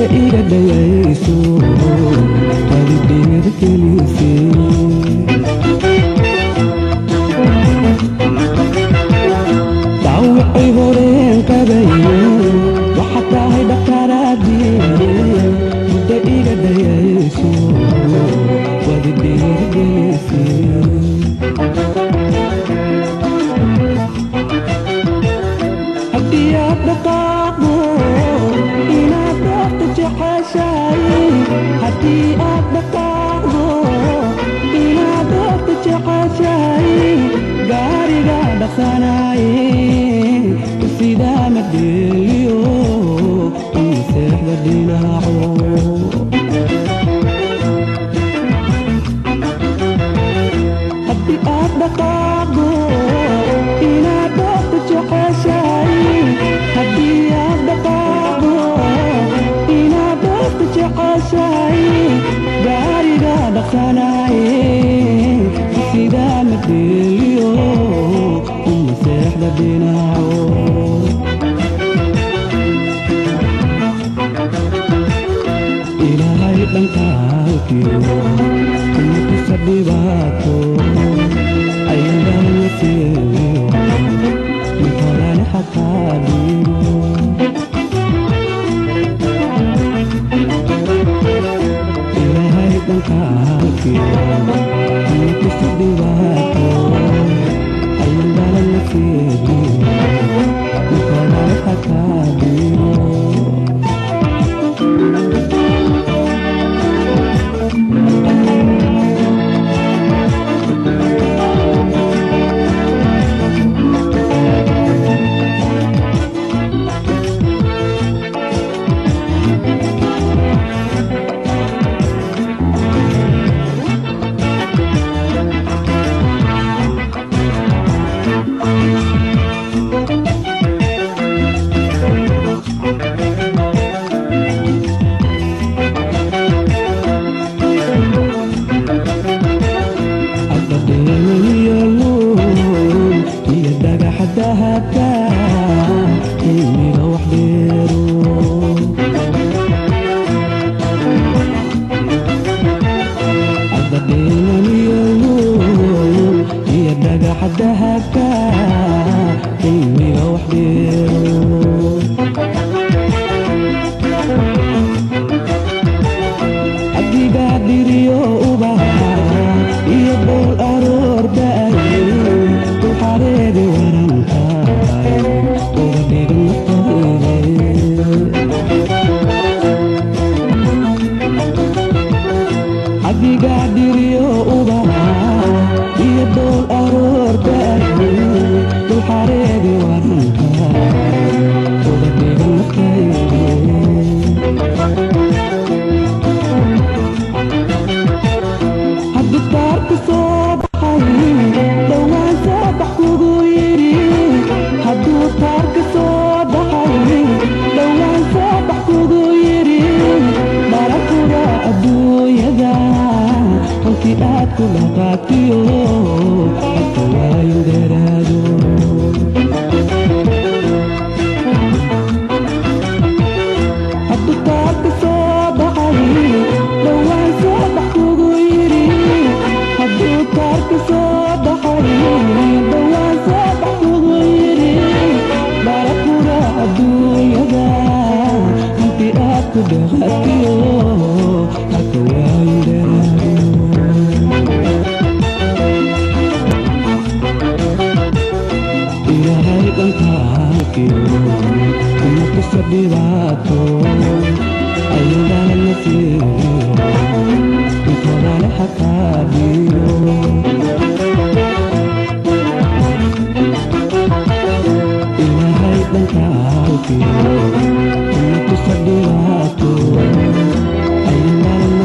iga dhagayso qalbigeeda gelisay dhaawacay horeen qabaye waxaad tahay dhaqaaraadii muddo iga dhagayso qalbigeeda gelisay haddii aad dhaqaaqdo inaad doorto jeceshahay haddii aad dhaqaaqdo inaad doorto jeceshahay gaariga dhaqsanaye sidaa ma dheeliyo ii seexda dhinaco haddii aad dhaqaaqdo inaad doorto jeceshahay haddii aad dhaqaaqdo inaad doorto jeceshahay gaariga dhaqsanaye sidaa ma dheeliyo uma seexda dhinaco ilaahay dhankaalkiyo uma tusa dhibaato ayandana seeyo mid horane xataa dhigo ilaahay dhankaalkiyo uma tusa dhibaato ayandana seeyo mid horane xataa dhigo Ayun na lang na